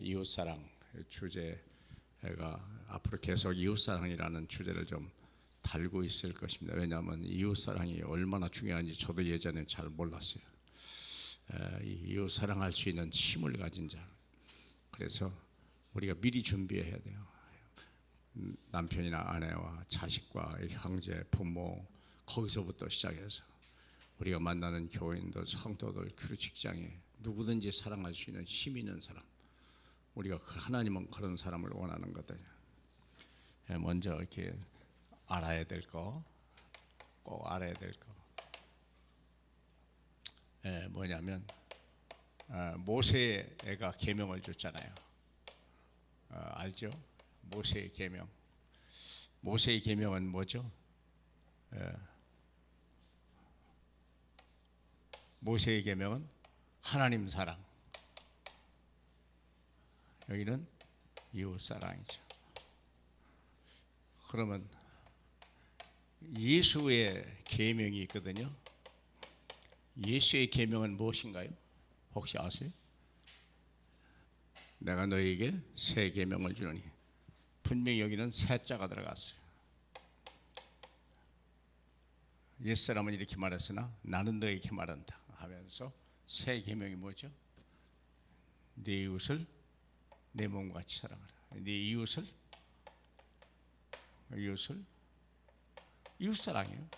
이웃사랑 주제가 앞으로 계속 이웃사랑이라는 주제를 좀 달고 있을 것입니다. 왜냐하면 이웃사랑이 얼마나 중요한지 저도 예전에 잘 몰랐어요. 이웃사랑할 수 있는 힘을 가진 자. 그래서 우리가 미리 준비해야 돼요. 남편이나 아내와 자식과 형제, 부모 거기서부터 시작해서 우리가 만나는 교인들, 성도들, 그리고 직장에 누구든지 사랑할 수 있는 힘 있는 사람. 우리가 하나님은 그런 사람을 원하는 거다. 먼저 이렇게 알아야 될 거, 꼭 알아야 될 거. 뭐냐면 모세가 계명을 줬잖아요. 알죠? 모세의 계명. 모세의 계명은 뭐죠? 모세의 계명은 하나님 사랑. 여기는 이웃 사랑이죠. 그러면 예수의 계명이 있거든요. 예수의 계명은 무엇인가요? 혹시 아세요? 내가 너희에게 새 계명을 주노니. 분명히 여기는 새 자가 들어갔어요. 옛사람은 이렇게 말했으나 나는 너에게 말한다 하면서 새 계명이 뭐죠? 네 이웃을 내 몸과 같이 사랑하라. 네 이웃을 이웃사랑이에요.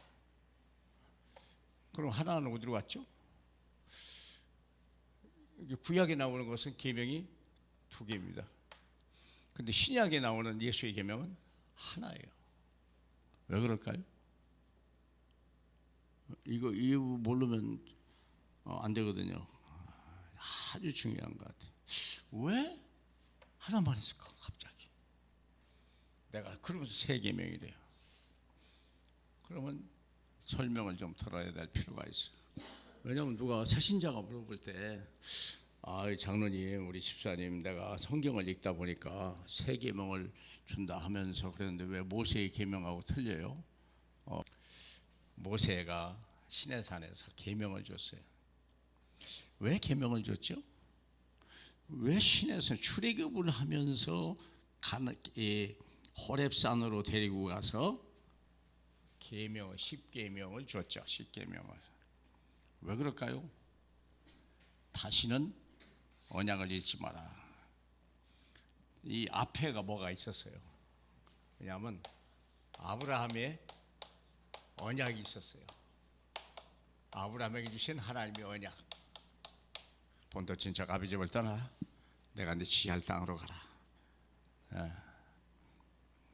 그럼 하나는 어디로 갔죠? 구약에 나오는 것은 계명이 두 개입니다. 근데 신약에 나오는 예수의 계명은 하나예요. 왜 그럴까요? 이거 이유 모르면 안 되거든요. 아주 중요한 것 같아요. 왜 하나만 했을까 갑자기? 내가 그러면서 새 계명이래요. 그러면 설명을 좀 들어야 될 필요가 있어요. 왜냐하면 누가 새신자가 물어볼 때 장로님, 우리 집사님, 내가 성경을 읽다 보니까 새 계명을 준다 하면서 그랬는데 왜 모세의 계명하고 틀려요? 모세가 시내산에서 계명을 줬어요. 왜 계명을 줬죠? 왜 시내산 출애굽을 하면서 호렙산으로 데리고 가서 계명을 10계명을 줬죠. 10계명을. 왜 그럴까요? 다시는 언약을 잊지 마라. 이 앞에가 뭐가 있었어요? 왜냐하면 아브라함의 언약이 있었어요. 아브라함에게 주신 하나님의 언약. 본토 친척 아비 집을 떠나 내가 네 지할 땅으로 가라.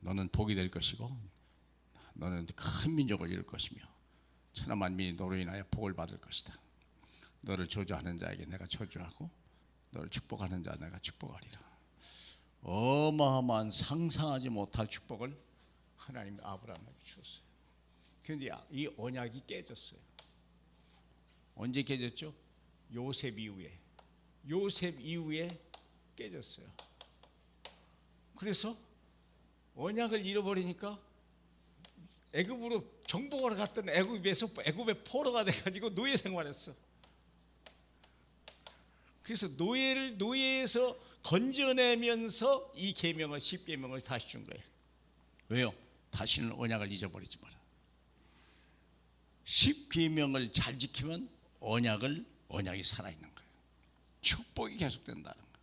너는 복이 될 것이고 너는 큰 민족을 이룰 것이며 천하 만민이 너로 인하여 복을 받을 것이다. 너를 저주하는 자에게 내가 저주하고 너를 축복하는 자 내가 축복하리라. 어마어마한 상상하지 못할 축복을 하나님이 아브라함에게 주었어요. 그런데 이 언약이 깨졌어요. 언제 깨졌죠? 요셉 이후에 깨졌어요. 그래서 언약을 잃어버리니까 애굽으로 정복하러 갔던 애굽의 포로가 돼가지고 노예 생활했어. 그래서 노예에서 건져내면서 이 계명을 10계명을 다시 준 거예요. 왜요? 다시는 언약을 잊어버리지 마라. 10계명을 잘 지키면 언약이 살아있는 거예요. 축복이 계속된다는 거예요.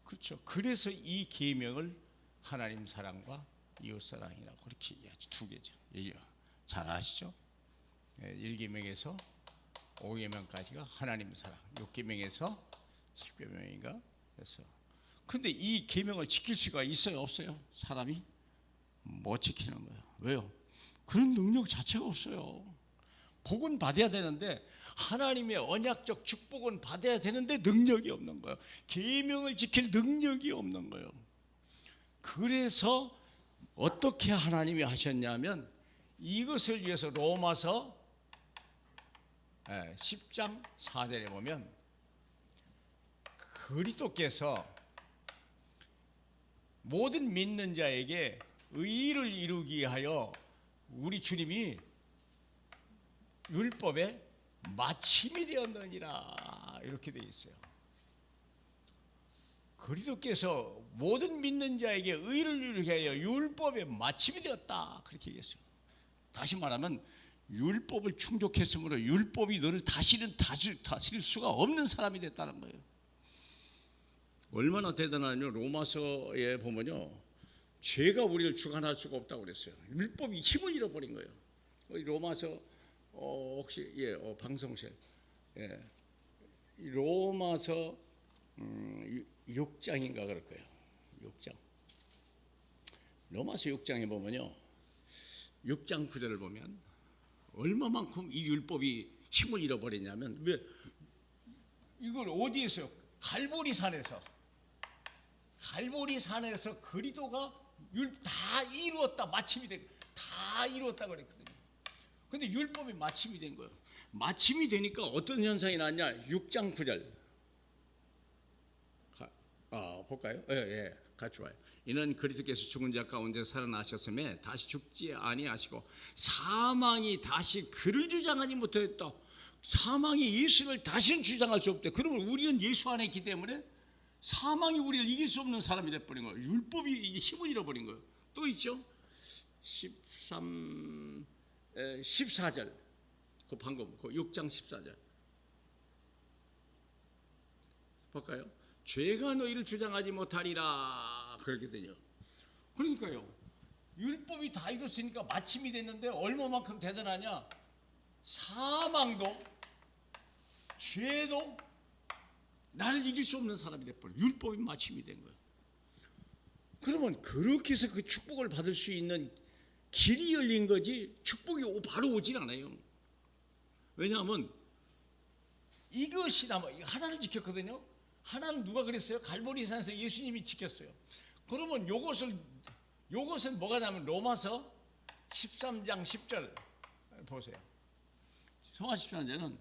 그렇죠. 그래서 이 계명을 하나님 사랑과 이웃 사랑이라고 그렇게 얘기하죠. 두 개죠. 잘 아시죠? 1계명에서 5계명까지가 하나님 사랑, 6계명에서 10계명인가 그래서. 근데 이 계명을 지킬 수가 있어요, 없어요? 사람이 못 지키는 거예요. 왜요? 그런 능력 자체가 없어요. 복은 받아야 되는데 하나님의 언약적 축복은 받아야 되는데 능력이 없는 거예요. 계명을 지킬 능력이 없는 거예요. 그래서 어떻게 하나님이 하셨냐면 이것을 위해서 로마서 10장 4절에 보면 그리스도께서 모든 믿는 자에게 의를 이루기 위하여 우리 주님이 율법의 마침이 되었느니라 이렇게 되어 있어요. 그리스도께서 모든 믿는 자에게 의를 이루게 하여 율법의 마침이 되었다 그렇게 얘기했어요. 다시 말하면 율법을 충족했으므로 율법이 너를 다시는 다스릴 수가 없는 사람이 됐다는 거예요. 얼마나 대단하냐면 로마서에 보면요, 죄가 우리를 주관할 수가 없다고 그랬어요. 율법이 힘을 잃어버린 거예요. 로마서 혹시 방송실 로마서 6장인가 그럴 거예요. 6장. 로마서 6장에 보면요, 6장 9절을 보면 얼마만큼 이 율법이 힘을 잃어버리냐면, 왜 이걸 어디에서요? 갈보리산에서 그리스도가 다 이루었다, 마침이 다 이루었다 그랬거든요. 근데 율법이 마침이 된 거예요. 마침이 되니까 어떤 현상이 나왔냐? 6장 9절 볼까요? 같이 봐요. 이는 그리스도께서 죽은 자 가운데 살아나셨음에 다시 죽지 아니하시고 사망이 다시 그를 주장하지 못하였다. 사망이 예수를 다시는 주장할 수 없대. 그러면 우리는 예수 안에 있기 때문에 사망이 우리를 이길 수 없는 사람이 돼버린 거예요. 율법이 이제 힘을 잃어버린 거예요. 또 있죠. 14절 그 방금 그 6장 14절 볼까요? 죄가 너희를 주장하지 못하리라 그렇게 되죠. 그러니까요, 율법이 다 이뤘으니까 마침이 됐는데 얼마만큼 대단하냐? 사망도 죄도 나를 이길 수 없는 사람이 돼버려. 율법이 마침이 된 거예요. 그러면 그렇게 해서 그 축복을 받을 수 있는 길이 열린 거지 축복이 바로 오질 않아요. 왜냐하면 이것이 하나는 지켰거든요. 하나는 누가 그랬어요? 갈보리산에서 예수님이 지켰어요. 그러면 요것은 뭐가 나면 로마서 13장 10절 보세요. 로마 13장은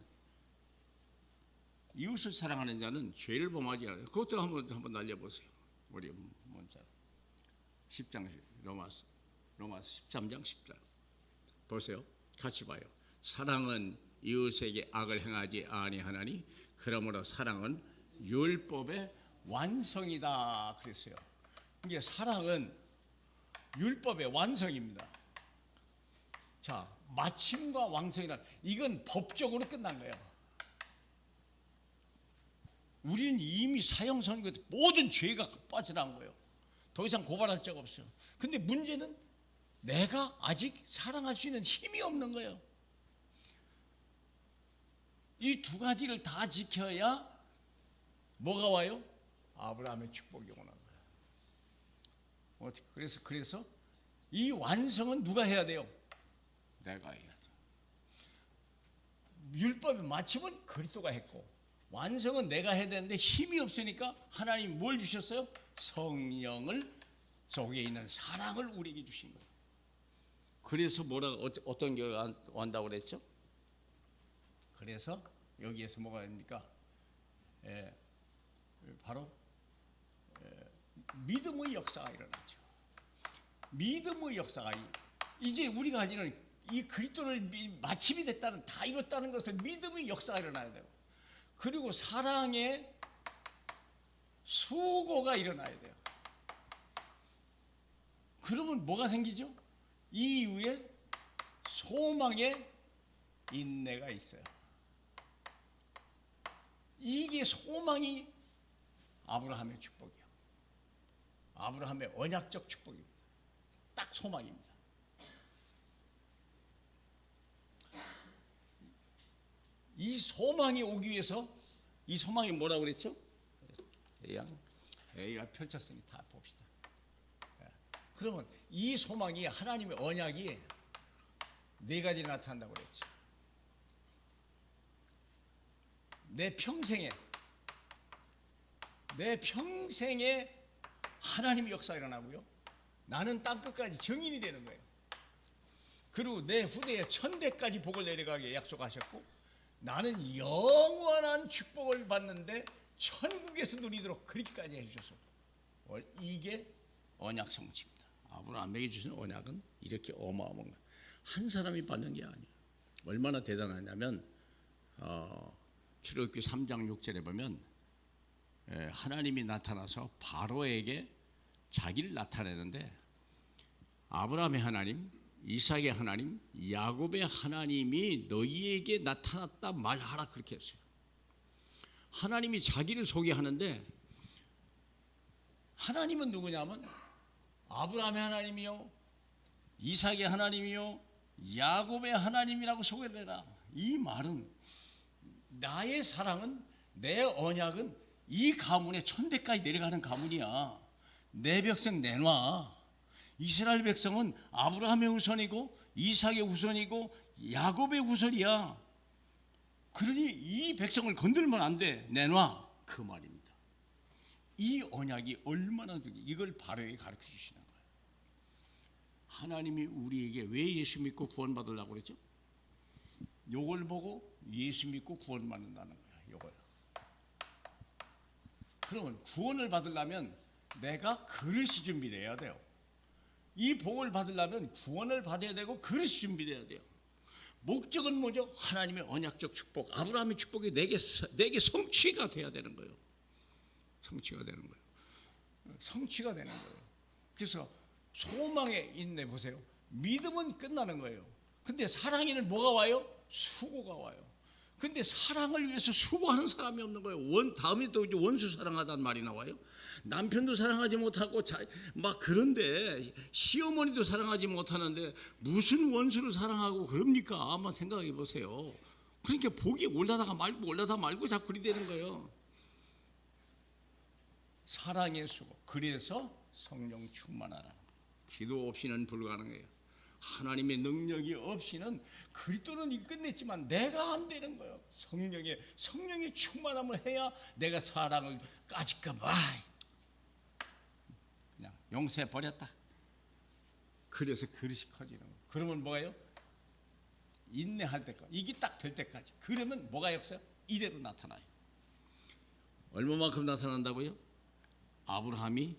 이웃을 사랑하는 자는 죄를 범하지 않아요. 그것도 한번 날려보세요. 우리 문자 10장 로마서 13장 10절 보세요. 같이 봐요. 사랑은 이웃에게 악을 행하지 아니하나니 그러므로 사랑은 율법의 완성이다 그랬어요. 이게 사랑은 율법의 완성입니다. 자, 마침과 완성이란 이건 법적으로 끝난 거예요. 우리는 이미 사형 선고 모든 죄가 빠져나온 거예요. 더 이상 고발할 자가 없어요. 근데 문제는 내가 아직 사랑할 수 있는 힘이 없는 거예요. 이 두 가지를 다 지켜야 뭐가 와요? 아브라함의 축복이 오는 거예요. 그래서 이 완성은 누가 해야 돼요? 내가 해야 돼. 율법의 마침은 그리스도가 했고 완성은 내가 해야 되는데 힘이 없으니까 하나님이 뭘 주셨어요? 성령을, 속에 있는 사랑을 우리에게 주신 거예요. 그래서 어떤 결과가 온다고 그랬죠? 그래서 여기에서 뭐가 됩니까? 바로 믿음의 역사가 일어나죠. 믿음의 역사가 이제 우리가 가지는 이 그리스도를 마침이 됐다는, 다 이뤘다는 것을 믿음의 역사가 일어나야 돼요. 그리고 사랑의 수고가 일어나야 돼요. 그러면 뭐가 생기죠? 이 이후에 소망의 인내가 있어요. 이게 소망이 아브라함의 축복이에요. 아브라함의 언약적 축복입니다. 딱 소망입니다. 이 소망이 오기 위해서, 이 소망이 뭐라고 그랬죠? A가 펼쳤으니 다 봅시다. 그러면 이 소망이, 하나님의 언약이 네 가지 나타난다고 그랬죠. 내 평생에 하나님의 역사가 일어나고요. 나는 땅끝까지 증인이 되는 거예요. 그리고 내 후대에 1000대까지 복을 내려가게 약속하셨고, 나는 영원한 축복을 받는데 천국에서 누리도록 그리까지 해주셔서, 이게 언약 성취입니다. 아브라함에게 주신 언약은 이렇게 어마어마한 거예요. 한 사람이 받는 게 아니에요. 얼마나 대단하냐면 출애굽기 3장 6절에 보면 하나님이 나타나서 바로에게 자기를 나타내는데 아브라함의 하나님, 이삭의 하나님, 야곱의 하나님이 너희에게 나타났다 말하라 그렇게 했어요. 하나님이 자기를 소개하는데 하나님은 누구냐면 아브라함의 하나님이요, 이삭의 하나님이요, 야곱의 하나님이라고 소개를 해라. 이 말은 나의 사랑은, 내 언약은 이 가문의 천대까지 내려가는 가문이야. 내 백성 내놔. 이스라엘 백성은 아브라함의 후손이고 이삭의 후손이고 야곱의 후손이야. 그러니 이 백성을 건들면 안 돼. 내놔. 그 말입니다. 이 언약이 얼마나 이걸 바로에게 가르쳐 주시는 거예요. 하나님이 우리에게 왜 예수 믿고 구원받으려고 그랬죠? 요걸 보고 예수 믿고 구원받는다는 거야. 요걸. 그러면 구원을 받으려면 내가 그릇이 준비돼야 돼요. 이 복을 받으려면 구원을 받아야 되고 그릇이 준비돼야 돼요. 목적은 뭐죠? 하나님의 언약적 축복, 아브라함의 축복이 내게 성취가 돼야 되는 거예요. 성취가 되는 거예요. 성취가 되는 거예요. 그래서 소망에 있네 보세요. 믿음은 끝나는 거예요. 근데 사랑에는 뭐가 와요? 수고가 와요. 근데 사랑을 위해서 수고하는 사람이 없는 거예요. 다음에 또 원수 사랑하다는 말이 나와요. 남편도 사랑하지 못하고 막 그런데 시어머니도 사랑하지 못하는데 무슨 원수를 사랑하고 그럽니까? 한번 생각해 보세요. 그러니까 복이 올라다가 말고 자꾸 그리 되는 거예요. 사랑의 수고. 그래서 성령 충만하라는 거예요. 기도 없이는 불가능해요. 하나님의 능력이 없이는 그리스도는 끝냈지만 내가 안 되는 거예요. 성령의 충만함을 해야 내가 사랑을 까짓까 봐 그냥 용서해 버렸다. 그래서 그릇이 커지는 거예요. 그러면 뭐예요? 인내할 때까지, 이게 딱 될 때까지. 그러면 뭐가 역사요? 이대로 나타나요. 얼마만큼 나타난다고요? 아브라함이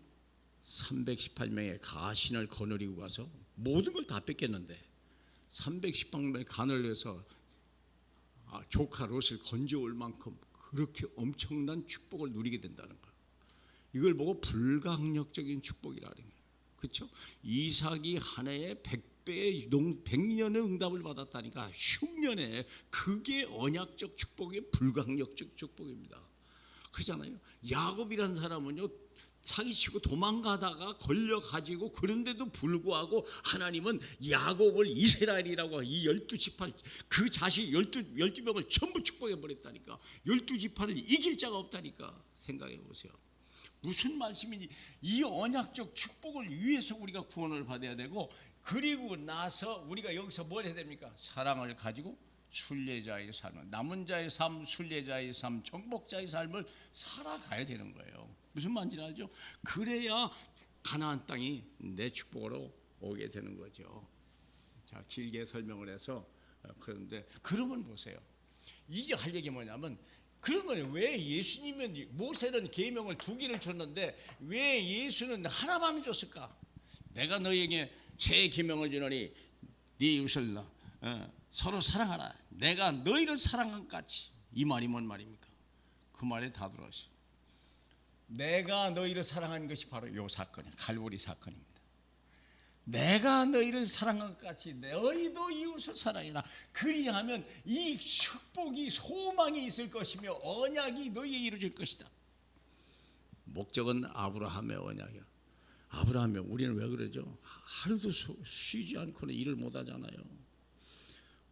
318명의 가신을 거느리고 가서 모든 걸 다 뺏겼는데 318명의 간을 해서 조카 롯을 건져올 만큼 그렇게 엄청난 축복을 누리게 된다는 거예요. 이걸 보고 불가항력적인 축복이라는 거예요. 그렇죠? 이삭이 한 해에 100배의 100년의 응답을 받았다니까 흉년에 그게 언약적 축복의 불가항력적 축복입니다. 그렇잖아요. 야곱이라는 사람은요, 사기치고 도망가다가 걸려가지고 그런데도 불구하고 하나님은 야곱을 이스라엘이라고 이 12지파 그 자식 12명을 전부 축복해버렸다니까. 12지파를 이길 자가 없다니까. 생각해 보세요. 무슨 말씀인지. 이 언약적 축복을 위해서 우리가 구원을 받아야 되고, 그리고 나서 우리가 여기서 뭘 해야 됩니까? 사랑을 가지고 순례자의 삶을, 남은 자의 삶, 순례자의 삶, 정복자의 삶을 살아가야 되는 거예요. 무슨 말인지 알죠? 그래야 가나안 땅이 내 축복으로 오게 되는 거죠. 자, 길게 설명을 해서 그런데 그러면 보세요. 이제 할 얘기 뭐냐면, 그러면 왜 예수님은 모세는 계명을 2개를 줬는데 왜 예수는 하나만 줬을까? 내가 너에게 새 계명을 주노니 네 이웃을 서로 사랑하라. 내가 너희를 사랑한 것 같이. 이 말이 뭔 말입니까? 그 말에 다 들어가시죠. 내가 너희를 사랑한 것이 바로 이 사건이에요. 갈보리 사건입니다. 내가 너희를 사랑한 것 같이 너희도 이웃을 사랑해라. 그리하면 이 축복이, 소망이 있을 것이며 언약이 너희에게 이루어질 것이다. 목적은 아브라함의 언약이야. 아브라함이, 우리는 왜 그러죠? 하루도 쉬지 않고는 일을 못 하잖아요.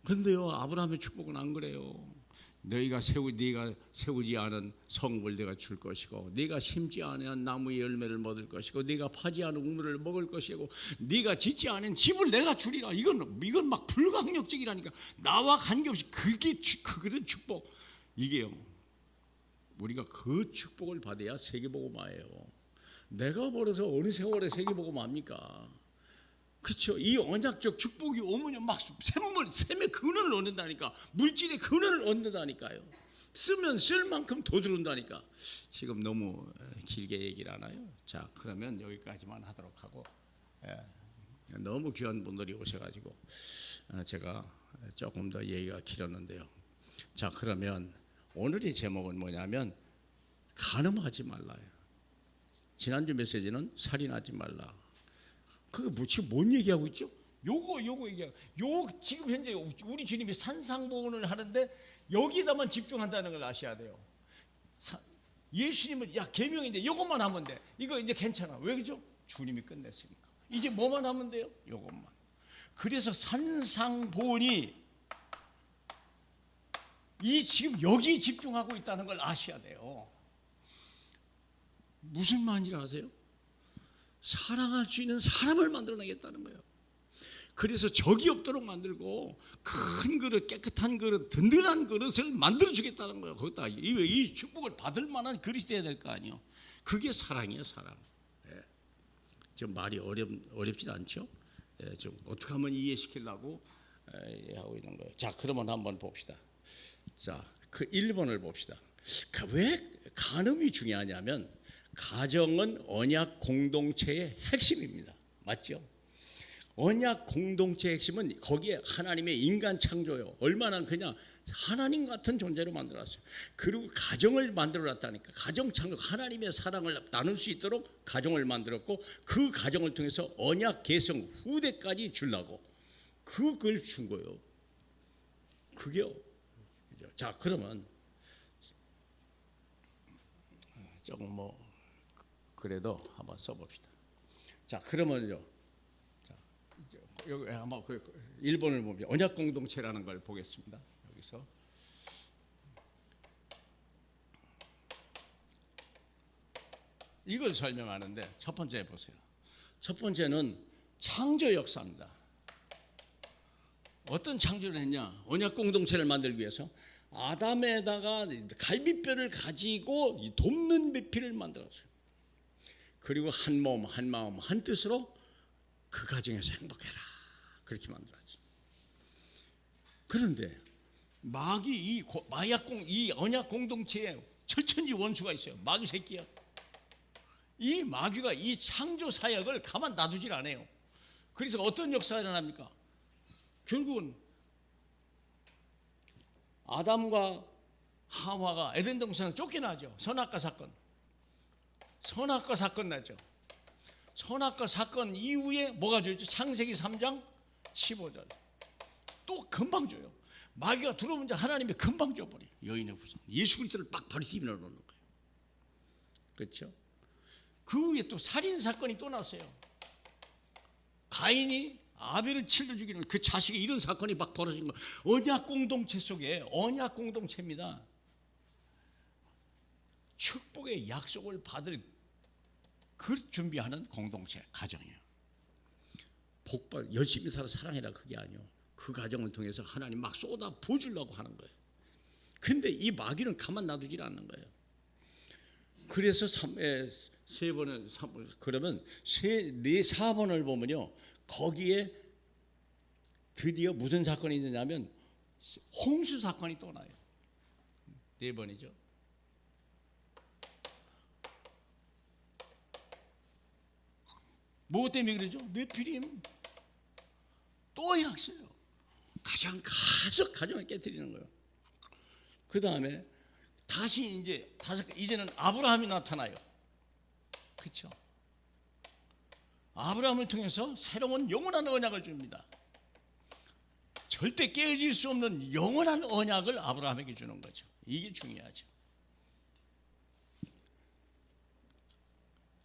그런데요, 아브라함의 축복은 안 그래요. 네가 세우지 않은 성을 내가 줄 것이고, 네가 심지 않은 나무의 열매를 먹을 것이고, 네가 파지 않은 우물을 먹을 것이고, 네가 짓지 않은 집을 내가 주리라. 이건 막 불가항력적이라니까. 나와 관계없이 그런 축복. 이게요, 우리가 그 축복을 받아야 세계복음화예요. 내가 벌어서 어느 세월에 세계복음화입니까? 그렇죠. 이 언약적 축복이 오면 막 샘의 근원을 얻는다니까. 물질의 근원을 얻는다니까요. 쓰면 쓸 만큼 더 들어온다니까. 지금 너무 길게 얘기를 하나요? 자, 그러면 여기까지만 하도록 하고, 너무 귀한 분들이 오셔가지고 제가 조금 더 얘기가 길었는데요. 자, 그러면 오늘의 제목은 뭐냐면 간음하지 말라요. 지난주 메시지는 살인하지 말라. 그게 뭐 지금 뭔 얘기하고 있죠? 요거 얘기하고 요 지금 현재 우리 주님이 산상보훈을 하는데 여기다만 집중한다는 걸 아셔야 돼요. 예수님은 야 계명인데 요것만 하면 돼. 이거 이제 괜찮아. 왜 그죠? 주님이 끝냈으니까. 이제 뭐만 하면 돼요? 요것만. 그래서 산상보훈이 이 지금 여기에 집중하고 있다는 걸 아셔야 돼요. 무슨 말인지 아세요? 사랑할 수 있는 사람을 만들어내겠다는 거예요. 그래서 적이 없도록 만들고 큰 그릇, 깨끗한 그릇, 든든한 그릇을 만들어주겠다는 거예요. 거기다 이 축복을 받을 만한 그릇이 돼야 될 거 아니에요. 그게 사랑이에요, 사랑. 예. 좀 말이 어렵지 않죠? 예, 좀 어떻게 하면 이해시키려고 하고 있는 거예요. 자, 그러면 한번 봅시다. 자, 그 1번을 봅시다. 왜 간음이 중요하냐면 가정은 언약 공동체의 핵심입니다. 맞죠? 언약 공동체의 핵심은 거기에 하나님의 인간 창조요. 얼마나 그냥 하나님 같은 존재로 만들었어요. 그리고 가정을 만들어놨다니까. 가정 창조, 하나님의 사랑을 나눌 수 있도록 가정을 만들었고 그 가정을 통해서 언약 계승 후대까지 주려고 그걸 준 거예요. 그게요. 자, 그러면 조금 뭐 그래도 한번 써봅시다. 자, 그러면요. 자, 여기 한번 1번을 보면 언약 공동체라는 걸 보겠습니다. 여기서 이걸 설명하는데 첫 번째 보세요. 첫 번째는 창조 역사입니다. 어떤 창조를 했냐? 언약 공동체를 만들기 위해서 아담에다가 갈비뼈를 가지고 돕는 배필을 만들었어요. 그리고 한 몸, 한 마음, 한 뜻으로 그 가정에서 행복해라. 그렇게 만들었지. 그런데 마귀 이 언약 공동체에 철천지 원수가 있어요. 마귀 새끼야. 이 마귀가 이 창조 사역을 가만 놔두질 않아요. 그래서 어떤 역사가 일어납니까? 결국은 아담과 하와가 에덴 동산을 쫓겨나죠. 선악과 사건. 선악과 사건 나죠. 선악과 사건 이후에 뭐가 되죠? 창세기 3장 15절. 또 금방 줘요. 마귀가 들어오면 하나님이 금방 줘버려요. 여인의 후손. 예수 그리스도를 막 바로 뒤집어 놓는 거예요. 그렇죠? 그 후에 또 살인 사건이 또 났어요. 가인이 아벨을 칠러 죽이는 그 자식이 이런 사건이 막 벌어진 거예요. 언약 공동체 속에 언약 공동체입니다. 축복의 약속을 받을 그 준비하는 공동체 가정이에요. 복받 열심히 살아 사랑해라 그게 아니에요. 그 가정을 통해서 하나님 막 쏟아 부어주려고 하는 거예요. 근데 이 마귀는 가만 놔두질 않는 거예요. 그래서 세 번을 그러면 4번을 보면요. 거기에 드디어 무슨 사건이 있느냐면 홍수 사건이 또 나요. 4번이죠. 뭐 때문에 그러죠? 네피림 또 약수예요. 계속 가정을 깨뜨리는 거예요. 그 다음에 다시 이제는 아브라함이 나타나요. 그렇죠? 아브라함을 통해서 새로운 영원한 언약을 줍니다. 절대 깨어질 수 없는 영원한 언약을 아브라함에게 주는 거죠. 이게 중요하죠.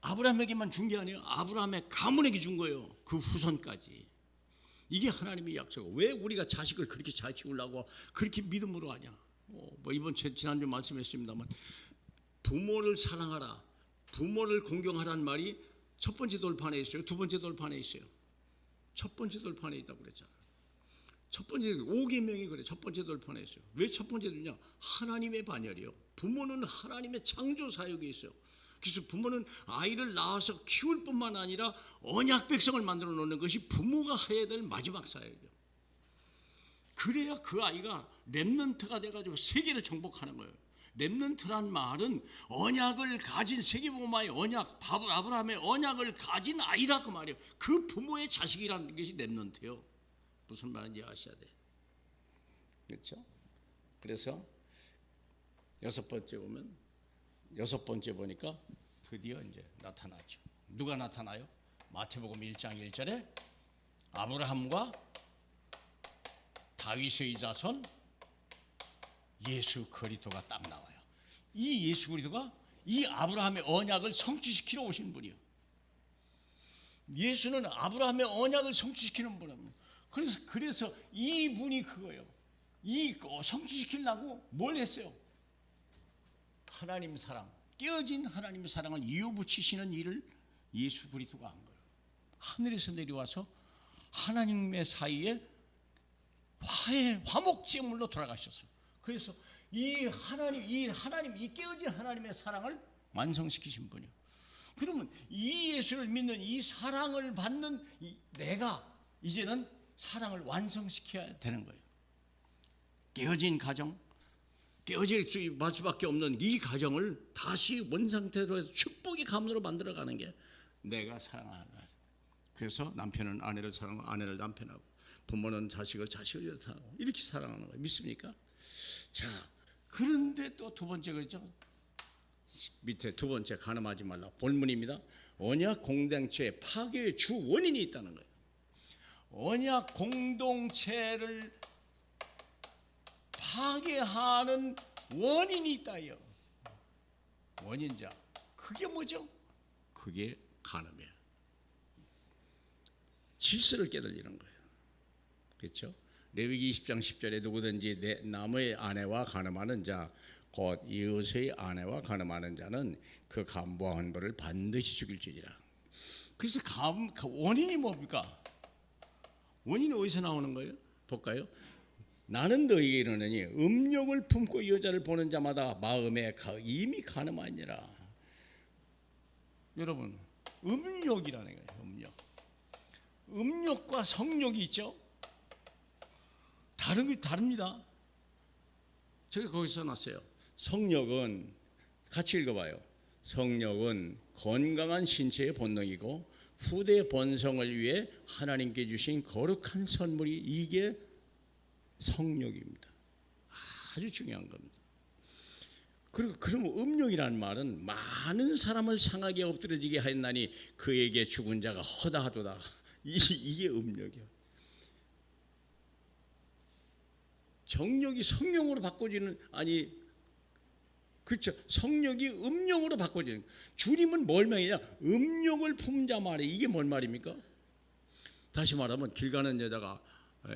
아브라함에게만 준 게 아니에요. 아브라함의 가문에게 준 거예요. 그 후손까지. 이게 하나님의 약속. 왜 우리가 자식을 그렇게 잘 키우려고 그렇게 믿음으로 하냐? 뭐 이번 지난주 말씀했습니다만 부모를 사랑하라, 부모를 공경하라는 말이 첫 번째 돌판에 있어요. 두 번째 돌판에 있어요. 첫 번째 돌판에 있다고 그랬잖아요. 첫 번째 5계명이 그래. 첫 번째 돌판에 있어요. 왜 첫 번째냐? 하나님의 반열이요. 부모는 하나님의 창조 사역에 있어요. 그래서 부모는 아이를 낳아서 키울 뿐만 아니라 언약 백성을 만들어 놓는 것이 부모가 해야 될 마지막 사역이에요. 그래야 그 아이가 렘넌트가 돼가지고 세계를 정복하는 거예요. 렘넌트란 말은 언약을 가진 세계복음화의 언약, 아브라함의 언약을 가진 아이라 그 말이에요. 그 부모의 자식이라는 것이 렘넌트예요. 무슨 말인지 아셔야 돼. 그렇죠? 그래서 여섯 번째 보니까 드디어 이제 나타나죠. 누가 나타나요? 마태복음 1장 1절에 아브라함과 다윗의 자손 예수 그리스도가 딱 나와요. 이 예수 그리스도가 이 아브라함의 언약을 성취시키러 오신 분이요. 예수는 아브라함의 언약을 성취시키는 분이에요. 그래서 이 분이 그거예요. 이 성취시키려고 뭘 했어요? 하나님 사랑, 깨어진 하나님 사랑을 이어붙이시는 일을 예수 그리스도가 한 거예요. 하늘에서 내려와서 하나님의 사이에 화목 제물로 돌아가셨어요. 그래서 이 깨어진 하나님의 사랑을 완성시키신 분이에요. 그러면 이 예수를 믿는 이 사랑을 받는 내가 이제는 사랑을 완성시켜야 되는 거예요. 깨어진 가정, 깨어질 수밖에 없는 이 가정을 다시 원상태로 해서 축복의 가문으로 만들어가는 게 내가 사랑하는 거예요. 그래서 남편은 아내를 사랑하고 아내를 남편하고 부모는 자식을 사랑하고 이렇게 사랑하는 거예요. 믿습니까? 자, 그런데 또 두 번째 그랬죠. 밑에 두 번째 간음하지 말라. 본문입니다. 언약 공동체의 파괴의 주 원인이 있다는 거예요. 언약 공동체를 파괴하는 원인이 있다요. 원인자. 그게 뭐죠? 그게 간음이에요. 질서를 깨달리는 거예요. 그렇죠? 레위기 20장 10절에 누구든지 내 남의 아내와 간음하는 자 곧 이웃의 아내와 간음하는 자는 그 간부와 헌벌을 반드시 죽일지니라. 그래서 원인이 뭡니까? 원인이 어디서 나오는 거예요? 볼까요? 나는 너희에게 이르노니 음욕을 품고 여자를 보는 자마다 마음에 이미 간음하니라. 여러분, 음욕이라는 거예요. 음욕과 성욕이 있죠. 다릅니다. 제가 거기서 써놨어요. 성욕은 같이 읽어봐요. 성욕은 건강한 신체의 본능이고 후대 번성을 위해 하나님께 주신 거룩한 선물이 이게 성욕입니다. 아주 중요한 겁니다. 그리고 그럼 음욕이라는 말은 많은 사람을 상하게 엎드려지게 하였나니 그에게 죽은 자가 허다하도다. 이게 음욕이에요. 정욕이 성욕으로 바꿔지는 그렇죠. 성욕이 음욕으로 바꿔지는. 주님은 뭘 명이냐? 음욕을 품자 말이에요. 이게 뭔 말입니까? 다시 말하면 길 가는 여자가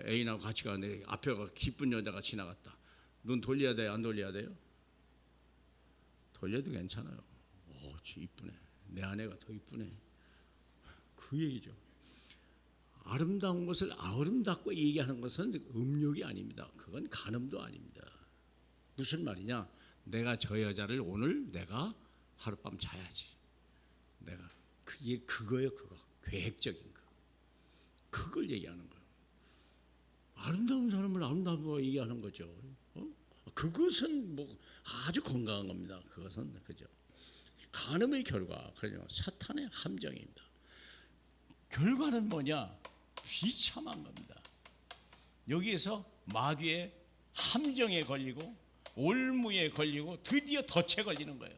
애인하고 같이 가는데 앞에 기쁜 여자가 지나갔다. 눈 돌려야 돼요? 안 돌려야 돼요? 돌려도 괜찮아요. 오, 이쁘네. 내 아내가 더 이쁘네. 그 얘기죠. 아름다운 것을 아름답고 얘기하는 것은 음욕이 아닙니다. 그건 간음도 아닙니다. 무슨 말이냐? 내가 저 여자를 오늘 내가 하룻밤 자야지. 내가 그거예요. 그거 계획적인 거. 그걸 얘기하는 거예요. 아름다운 사람을 아름다워 얘기하는 거죠. 그것은 뭐 아주 건강한 겁니다. 그것은 그죠. 간음의 결과, 그죠. 사탄의 함정입니다. 결과는 뭐냐? 비참한 겁니다. 여기에서 마귀의 함정에 걸리고 올무에 걸리고 드디어 덫에 걸리는 거예요.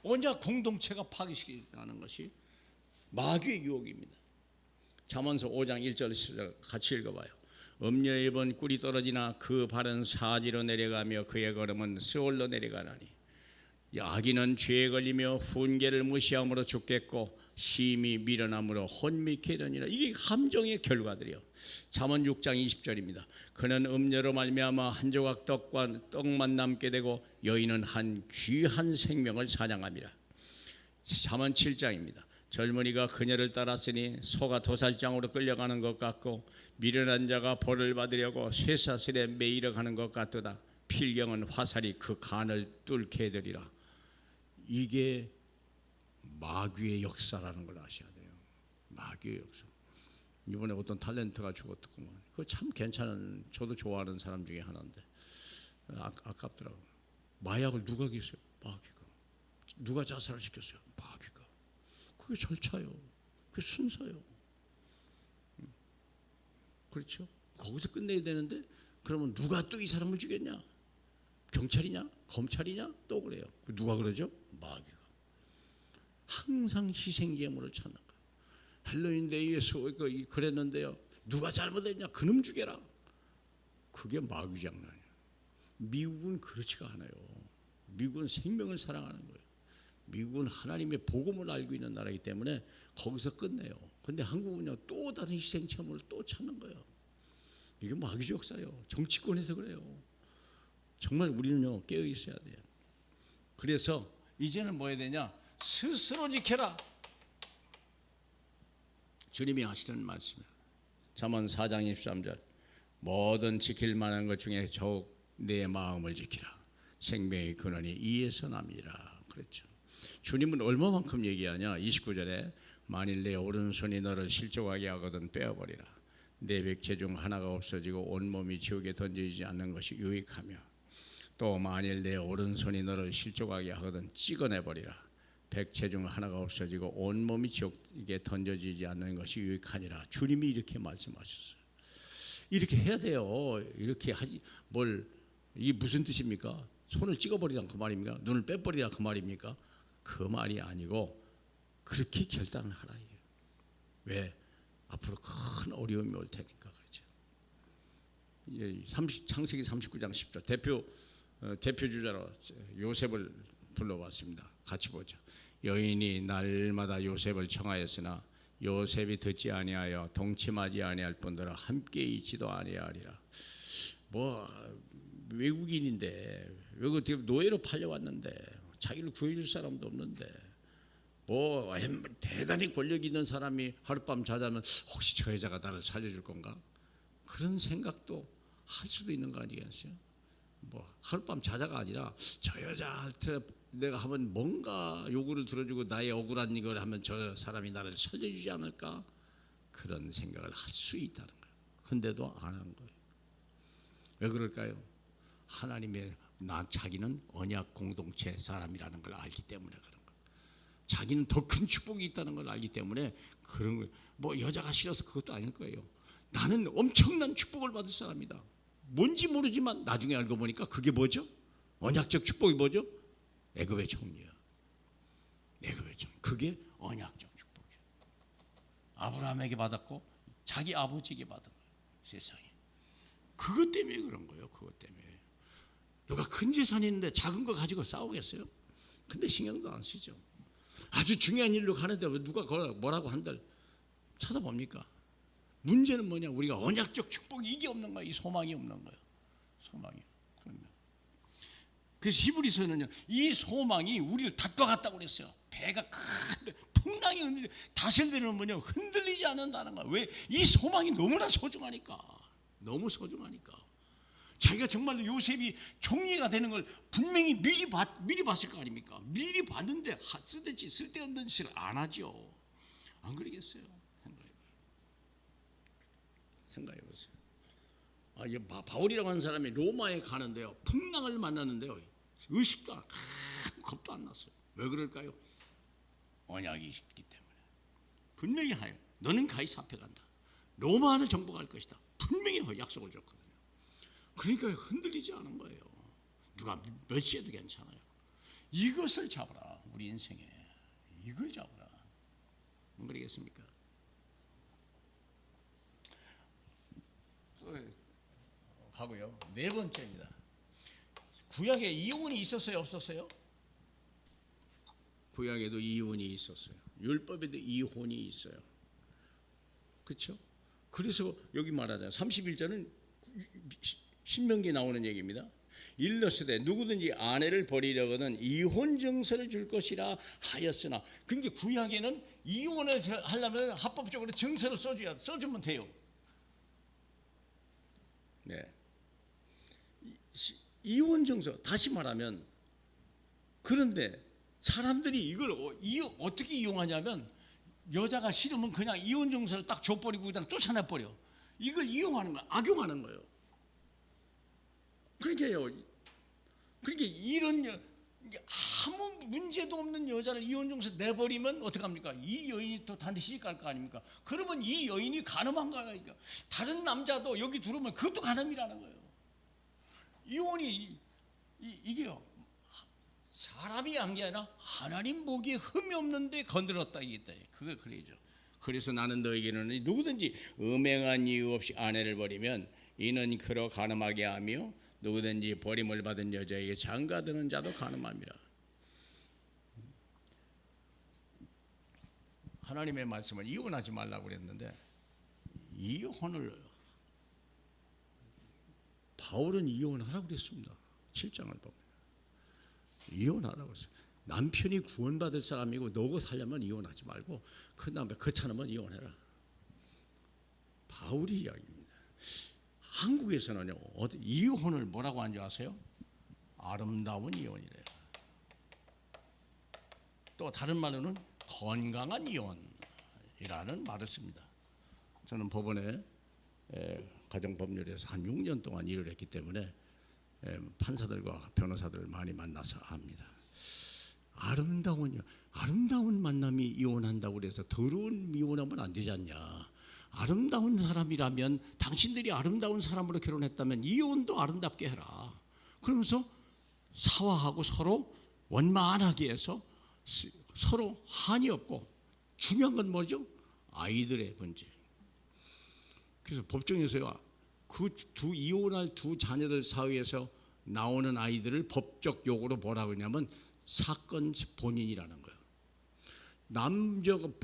언약 공동체가 파괴시키는 것이 마귀의 유혹입니다. 잠언서 5장 1절 같이 읽어봐요. 음녀의 입은 꿀이 떨어지나 그 발은 사지로 내려가며 그의 걸음은 스올로 내려가나니 악인은 죄에 걸리며 훈계를 무시함으로 죽겠고 심히 미련함으로 혼미케 되니라. 이게 함정의 결과들이요. 잠언 6장 20절입니다. 그는 음녀로 말미암아 한 조각 떡만 남게 되고 여인은 한 귀한 생명을 사냥함이라. 잠언 7장입니다. 젊은이가 그녀를 따랐으니 소가 도살장으로 끌려가는 것 같고 미련한 자가 벌을 받으려고 쇠사슬에 매이러 가는 것 같도다. 필경은 화살이 그 간을 뚫게 되리라. 이게 마귀의 역사라는 걸 아셔야 돼요. 마귀의 역사. 이번에 어떤 탤런트가 죽었더구만. 그거 참 괜찮은, 저도 좋아하는 사람 중에 하나인데 아깝더라고요. 마약을 누가 겠어요? 마귀가. 누가 자살을 시켰어요? 마귀가. 그게 절차요. 그게 순서요. 그렇죠? 거기서 끝내야 되는데 그러면 누가 또 이 사람을 죽였냐? 경찰이냐? 검찰이냐? 또 그래요. 누가 그러죠? 마귀가. 항상 희생제물을 찾는 거예요. 헬로윈 데이에서 그랬는데요, 누가 잘못했냐? 그놈 죽여라. 그게 마귀 장난이에요. 미국은 그렇지가 않아요. 미국은 생명을 사랑하는 거예요. 미국은 하나님의 복음을 알고 있는 나라이기 때문에 거기서 끝내요. 근데 한국은요, 또 다른 희생체물을 또 찾는 거예요. 이게 마귀 역사예요. 정치권에서 그래요. 정말 우리는요, 깨어 있어야 돼요. 그래서 이제는 뭐 해야 되냐? 스스로 지켜라. 주님이 하시는 말씀이에요. 잠언 4장 23절. 뭐든 지킬 만한 것 중에 더욱 내 마음을 지키라. 생명의 근원이 이에서 남이라. 그렇죠. 주님은 얼마만큼 얘기하냐? 29절에 만일 내 오른손이 너를 실족하게 하거든 빼어버리라. 내 백체 중 하나가 없어지고 온몸이 지옥에 던져지지 않는 것이 유익하며, 또 만일 내 오른손이 너를 실족하게 하거든 찍어내버리라. 백체 중 하나가 없어지고 온몸이 지옥에 던져지지 않는 것이 유익하니라. 주님이 이렇게 말씀하셨어요. 이렇게 해야 돼요. 이렇게 하지 이게 무슨 뜻입니까? 손을 찍어버리라 그 말입니까? 눈을 빼버리라 그 말입니까? 그 말이 아니고 그렇게 결단을 하라. 왜? 앞으로 큰 어려움이 올 테니까 그렇죠. 창세기 39장 10절 대표 주자로 요셉을 불러왔습니다. 같이 보죠. 여인이 날마다 요셉을 청하였으나 요셉이 듣지 아니하여 동침하지 아니할 뿐더러 함께 있지도 아니하리라. 외국인인데 외국 노예로 팔려왔는데 자기를 구해줄 사람도 없는데 대단히 권력 있는 사람이 하룻밤 자자면 혹시 저 여자가 나를 살려줄 건가? 그런 생각도 할 수도 있는 거 아니겠어요? 하룻밤 자자가 아니라 저 여자한테 내가 하면 뭔가 요구를 들어주고 나의 억울한 이걸 하면 저 사람이 나를 살려주지 않을까? 그런 생각을 할 수 있다는 거예요. 근데도 안 한 거예요. 왜 그럴까요? 하나님의 자기는 언약 공동체 사람이라는 걸 알기 때문에 그런 거예요. 자기는 더 큰 축복이 있다는 걸 알기 때문에 그런 거예요. 여자가 싫어서 그것도 아닐 거예요. 나는 엄청난 축복을 받을 사람이다. 뭔지 모르지만 나중에 알고 보니까 그게 뭐죠? 언약적 축복이 뭐죠? 애굽의 총리야. 애굽의 총리. 그게 언약적 축복이야. 아브라함에게 받았고 자기 아버지에게 받은 거예요. 세상에. 그것 때문에 그런 거예요. 그것 때문에. 누가 큰 재산이 있는데 작은 거 가지고 싸우겠어요? 근데 신경도 안 쓰죠. 아주 중요한 일로 가는데 누가 뭐라고 한들 쳐다봅니까? 문제는 뭐냐? 우리가 언약적 축복이 이게 없는 거야. 이 소망이 없는 거야. 소망이. 그러면. 그래서 히브리서는요, 이 소망이 우리를 닫아갔다고 그랬어요. 배가 큰데 풍랑이 다슬되는 뭐냐? 흔들리지 않는다는 거야. 왜? 이 소망이 너무나 소중하니까. 너무 소중하니까. 자기가 정말로 요셉이 총리가 되는 걸 분명히 미리 봤을 거 아닙니까? 미리 봤는데 쓸데없는 짓을 안 하죠. 안 그러겠어요? 생각해보세요. 바울이라고 하는 사람이 로마에 가는데요, 풍랑을 만났는데요, 의식도 겁도 안 났어요. 왜 그럴까요? 언약이 있기 때문에. 분명히 하여 너는 가이사 앞에 간다. 로마는 정복할 것이다. 분명히 약속을 줬거든요. 그러니까 흔들리지 않은 거예요. 누가 몇 시에도 괜찮아요. 이것을 잡아라. 우리 인생에 이걸 잡아라. 안 그러겠습니까? 또 가고요. 네 번째입니다. 구약에 이혼이 있었어요, 없었어요? 구약에도 이혼이 있었어요. 율법에도 이혼이 있어요. 그렇죠? 그래서 여기 말하잖아요. 31절은 신명기에 나오는 얘기입니다. 일러스되 누구든지 아내를 버리려거든 이혼 증서를 줄 것이라 하였으나, 그러니까 구약에는 이혼을 하려면 합법적으로 증서를 써주면 돼요. 네. 이혼 증서, 다시 말하면, 그런데 사람들이 이걸 어떻게 이용하냐면, 여자가 싫으면 그냥 이혼 증서를 딱 줘버리고 그냥 쫓아내버려. 이걸 이용하는 거야. 악용하는 거예요. 그러니까 이런 아무 문제도 없는 여자를 이혼 증서 내버리면 어떡합니까? 이 여인이 또 단테 시집갈 거 아닙니까? 그러면 이 여인이 간음한 거니까 다른 남자도 여기 들어오면 그것도 간음이라는 거예요. 이혼이 이게요. 사람이 한 게 아니라 하나님 보기에 흠이 없는데 건드렸다 이겠다. 그게 그래죠. 그래서 나는 너에게는 누구든지 음행한 이유 없이 아내를 버리면 이는 그로 간음하게 하며 누구든지 버림을 받은 여자에게 장가드는 자도 간음함이라. 하나님의 말씀은 이혼하지 말라고 그랬는데 이혼을 바울은 이혼하라고 그랬습니다. 7장을 보면 이혼하라고 했어요. 남편이 구원받을 사람이고 너고 살려면 이혼하지 말고 그 다음에 거쳐놓으면 이혼해라. 바울이 이야기입니다. 한국에서는요 이혼을 뭐라고 하는 줄 아세요? 아름다운 이혼이래요. 또 다른 말로는 건강한 이혼이라는 말을 씁니다. 저는 법원에 가정법률에서 한 6년 동안 일을 했기 때문에 판사들과 변호사들을 많이 만나서 압니다. 아름다운 만남이 이혼한다고 그래서 더러운 이혼하면 안 되지 않냐. 아름다운 사람이라면 당신들이 아름다운 사람으로 결혼했다면 이혼도 아름답게 해라. 그러면서 사화하고 서로 원만하게 해서 서로 한이 없고 중요한 건 뭐죠? 아이들의 문제. 그래서 법정에서요 그 이혼할 두 자녀들 사이에서 나오는 아이들을 법적 용어로 뭐라고 하냐면 사건 본인이라는 거예요.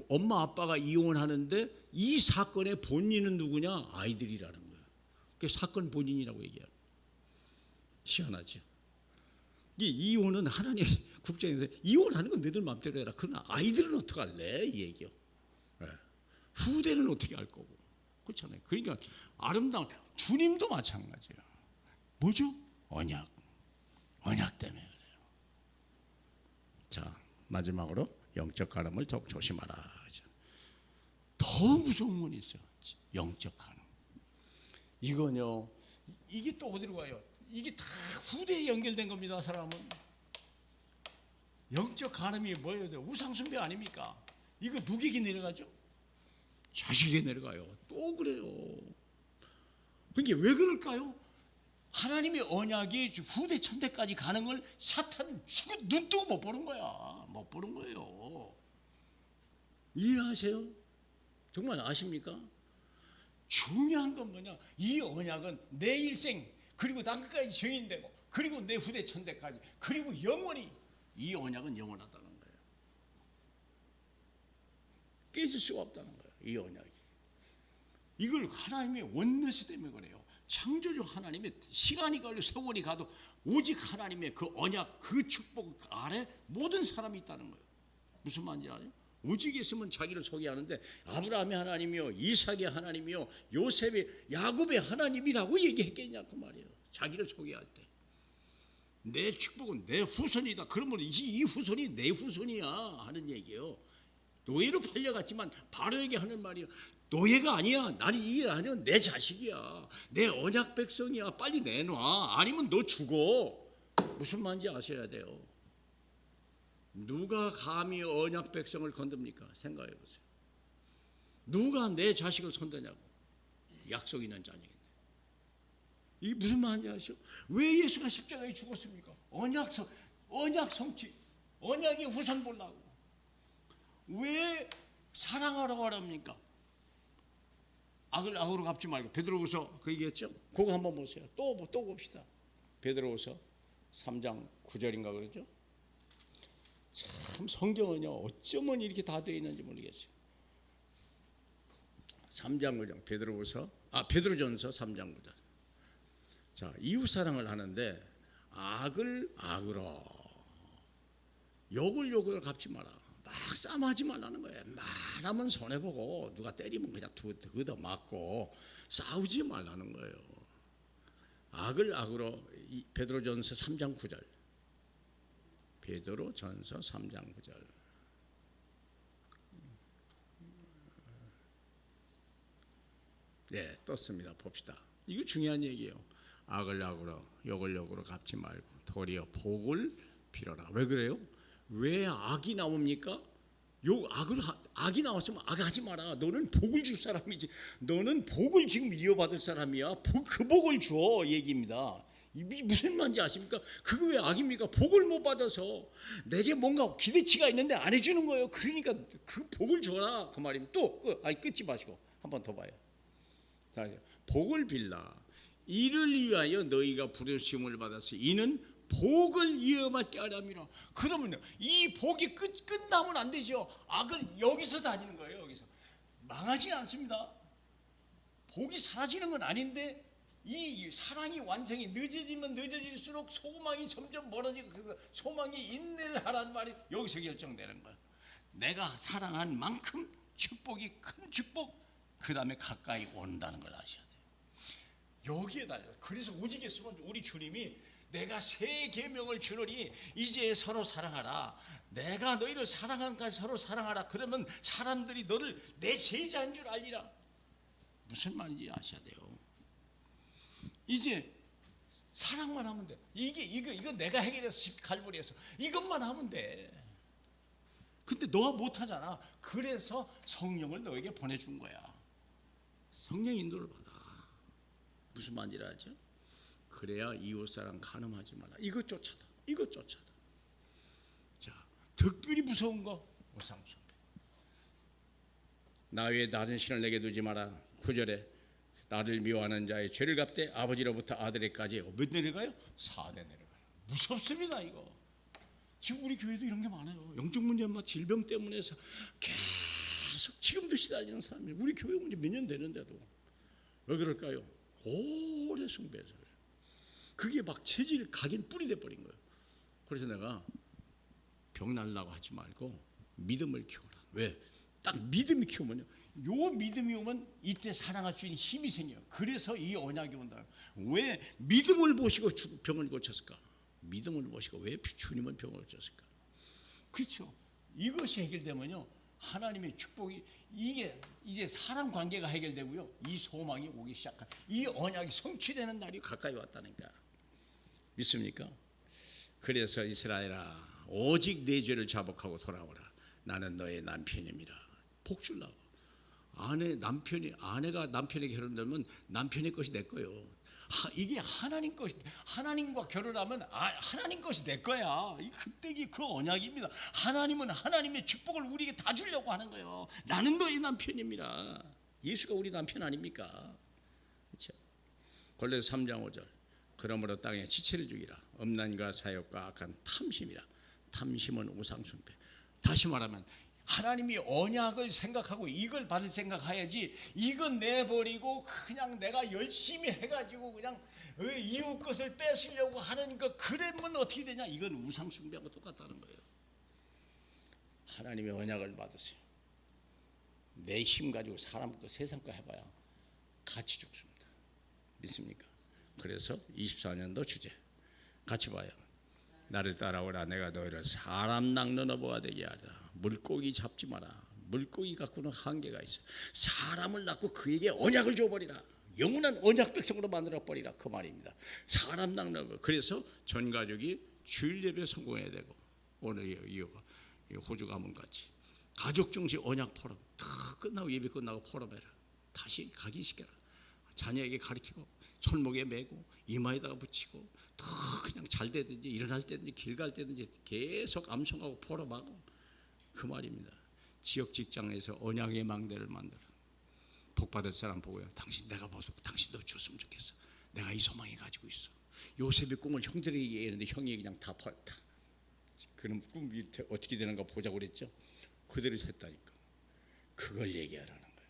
엄마 아빠가 이혼하는데 이 사건의 본인은 누구냐? 아이들이라는 거예요. 그게 사건 본인이라고 얘기해요. 희한하죠. 이 이혼은 하나님 국정에서 이혼하는 건 너희들 마음대로 해라. 그러나 아이들은 어떻게 할래? 이 얘기요. 네. 후대는 어떻게 할 거고. 그렇잖아요. 그러니까 아름다운 주님도 마찬가지예요. 뭐죠? 언약 때문에 그래요. 자, 마지막으로 영적 간음을 더욱 조심하라. 더 무서운 건 있어요. 영적 간음. 이건요, 이게 또 어디로 가요? 이게 다 후대에 연결된 겁니다. 사람은 영적 간음이 뭐예요? 우상숭배 아닙니까? 이거 누구에게 내려가죠? 자식에게 내려가요. 또 그래요. 그러니까 왜 그럴까요? 하나님의 언약이 후대 천대까지 가는 걸 사탄은 눈 뜨고 못 보는 거야. 못 보는 거예요. 이해하세요? 정말 아십니까? 중요한 건 뭐냐? 이 언약은 내 일생 그리고 땅끝까지 증인되고 그리고 내 후대 천대까지 그리고 영원히 이 언약은 영원하다는 거예요. 깨질 수가 없다는 거예요. 이 언약이. 이걸 하나님의 원내스 때문에 그래요. 창조주 하나님의 시간이 걸려 세월이 가도 오직 하나님의 그 언약 그 축복 아래 모든 사람이 있다는 거예요. 무슨 말인지 아세요? 오직 있으면 자기를 소개하는데 아브라함의 하나님이요 이삭의 하나님이요 요셉의 야곱의 하나님이라고 얘기했겠냐 그 말이에요. 자기를 소개할 때 내 축복은 내 후손이다. 그러면 이 후손이 내 후손이야 하는 얘기예요. 노예로 팔려갔지만 바로에게 하는 말이에요. 노예가 아니야. 나는 이게 아니야. 내 자식이야. 내 언약 백성이야. 빨리 내놔. 아니면 너 죽어. 무슨 말인지 아셔야 돼요. 누가 감히 언약 백성을 건듭니까? 생각해 보세요. 누가 내 자식을 손대냐고. 약속 있는 자녀인데. 이게 무슨 말인지 아시죠? 왜 예수가 십자가에 죽었습니까? 언약 성취. 언약의 후손 보려고. 왜 사랑하라고 하랍니까? 악을 악으로 갚지 말고. 베드로후서 그 얘기했죠? 그거 한번 보세요. 또 봅시다. 베드로후서 3장 9절인가 그러죠? 참 성경은요 어쩌면 이렇게 다 되어 있는지 모르겠어요. 3장 9절 베드로전서 3장 9절. 자, 이웃 사랑을 하는데 악을 악으로 욕을 갚지 마라. 막 싸움하지 말라는 거예요. 말하면 손해보고 누가 때리면 그냥 그더 맞고 싸우지 말라는 거예요. 악을 악으로. 베드로전서 3장 9절. 베드로전서 3장 9절. 네, 떴습니다. 봅시다. 이거 중요한 얘기예요. 악을 악으로 욕을 욕으로 갚지 말고 도리어 복을 빌어라. 왜 그래요? 왜 악이 나옵니까? 악이 나왔으면 악하지 마라. 너는 복을 줄 사람이지. 너는 복을 지금 이어받을 사람이야. 그 복을 줘 얘기입니다. 무슨 말인지 아십니까? 그거 왜 악입니까? 복을 못 받아서 내게 뭔가 기대치가 있는데 안 해주는 거예요. 그러니까 그 복을 줘라 그 말입니다. 또 끊지 마시고 한 번 더 봐요. 복을 빌라. 이를 위하여 너희가 부르심을 받았으니 이는 복을 이어받게 하려니라. 그러면 이 복이 끝나면 안 되죠. 악을 여기서 다니는 거예요. 여기서 망하지 않습니다. 복이 사라지는 건 아닌데 이 사랑이 완성이 늦어지면 늦어질수록 소망이 점점 멀어지고 그 소망이 인내를 하라는 말이 여기서 결정되는 거예요. 내가 사랑한 만큼 축복이 큰 축복, 그 다음에 가까이 온다는 걸 아셔야 돼요. 여기에 달려요. 그래서 오직 예수는 우리 주님이 내가 새 계명을 주노니 이제 서로 사랑하라. 내가 너희를 사랑한까지 서로 사랑하라. 그러면 사람들이 너를 내 제자인 줄 알리라. 무슨 말인지 아셔야 돼요. 이제 사랑만 하면 돼. 이거 내가 해결했어. 갈보리에서 이것만 하면 돼. 근데 너가 못하잖아. 그래서 성령을 너에게 보내준 거야. 성령 인도를 받아. 무슨 말인지 알죠? 그래야 이웃사랑 간음하지 마라. 이것 쫓아다. 자, 특별히 무서운 거 우상숭배. 나 외에 다른 신을 내게 두지 마라. 9절에 나를 미워하는 자의 죄를 갚되 아버지로부터 아들에까지 몇 내려가요? 4대 내려가요. 무섭습니다. 이거 지금 우리 교회도 이런 게 많아요. 영적 문제만 질병 때문에 해서 계속 지금도 시달리는 사람이 우리 교회 문제 몇 년 되는데도 왜 그럴까요? 오래 숭배해서 그래요. 그게 막 체질 각인 뿌리 돼버린 거예요. 그래서 내가 병 날라고 하지 말고 믿음을 키워라. 왜? 딱 믿음이 키우면요, 요 믿음이 오면 이때 사랑할 수 있는 힘이 생겨요. 그래서 이 언약이 온다. 왜 믿음을 보시고 병을 고쳤을까? 믿음을 보시고 왜 주님은 병을 고쳤을까? 그렇죠. 이것이 해결되면요, 하나님의 축복이 이게 사람 관계가 해결되고요, 이 소망이 오기 시작한 이 언약이 성취되는 날이 가까이 왔다니까. 믿습니까? 그래서 이스라엘아, 오직 내 죄를 자복하고 돌아오라. 나는 너의 남편입니다. 복 주려고. 아내가 남편에게 결혼되면 남편의 것이 내 거예요. 이게 하나님 것이, 하나님과 결혼하면 하나님 것이 내 거야. 그때 그 언약입니다. 하나님은 하나님의 축복을 우리에게 다 주려고 하는 거예요. 나는 너의 남편입니다. 예수가 우리 남편 아닙니까? 그렇죠? 골로새 3장 5절. 그러므로 땅에 지체를 죽이라. 음란과 사욕과 악한 탐심이라. 탐심은 우상숭배. 다시 말하면 하나님이 언약을 생각하고 이걸 받을 생각해야지, 이건 내버리고 그냥 내가 열심히 해가지고 그냥 이웃 것을 뺏으려고 하는 거, 그러면 어떻게 되냐? 이건 우상숭배하고 똑같다는 거예요. 하나님의 언약을 받으세요. 내 힘 가지고 사람 거 세상 거 해봐야 같이 죽습니다. 믿습니까? 그래서 24년도 주제 같이 봐요. 나를 따라오라. 내가 너희를 사람 낚는 어부가 되게 하자. 물고기 잡지 마라. 물고기 갖고는 한계가 있어. 사람을 낳고 그에게 언약을 줘버리라. 영원한 언약 백성으로 만들어버리라. 그 말입니다. 사람 낚는 어부. 그래서 전 가족이 주일 예배 성공해야 되고, 오늘 이유가 호주 가문같이 가족 중심 언약 포럼 다 끝나고 예배 끝나고 포럼해라. 다시 가기 시켜라. 자녀에게 가르치고 손목에 메고 이마에다가 붙이고 더 그냥 잘 되든지 일어날 때든지 길 갈 때든지 계속 암송하고 포럼하고, 그 말입니다. 지역 직장에서 언약의 망대를 만들어. 복받을 사람 보고요, 내가 봐도 당신도 줬으면 좋겠어. 내가 이 소망이 가지고 있어. 요셉의 꿈을 형들에게 얘기했는데 형이 그냥 다 그럼 꿈이 어떻게 되는가 보자고 그랬죠. 그대로 했다니까. 그걸 얘기하라는 거예요.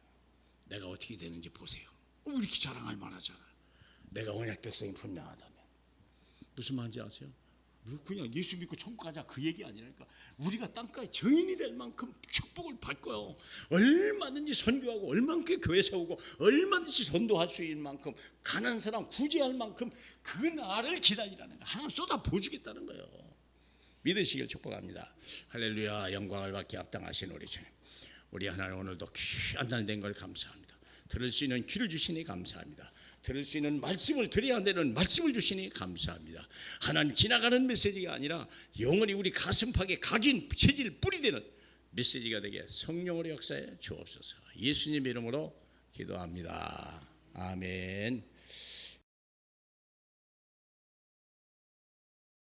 내가 어떻게 되는지 보세요. 이렇게 자랑할 만하잖아. 내가 언약 백성이 분명하다면. 무슨 말인지 아세요? 그냥 예수 믿고 천국 가자 그 얘기 아니라니까. 우리가 땅가에 증인이 될 만큼 축복을 받고요, 얼마든지 선교하고 얼마든지 교회 세우고 얼마든지 전도할 수 있는 만큼, 가난한 사람 구제할 만큼 그 날을 기다리라는 거예요. 하나님 쏟아 부어주겠다는 거예요. 믿으시길 축복합니다. 할렐루야. 영광을 받게 합당하신 우리 주님, 우리 하나님 오늘도 귀한 날 된 걸 감사합니다. 들을 수 있는 귀를 주시니 감사합니다. 들을 수 있는 말씀을 드려야 되는 말씀을 주시니 감사합니다. 하나님, 지나가는 메시지가 아니라 영원히 우리 가슴팍에 각인 체질 뿌리 되는 메시지가 되게 성령으로 역사해 주옵소서. 예수님 이름으로 기도합니다. 아멘.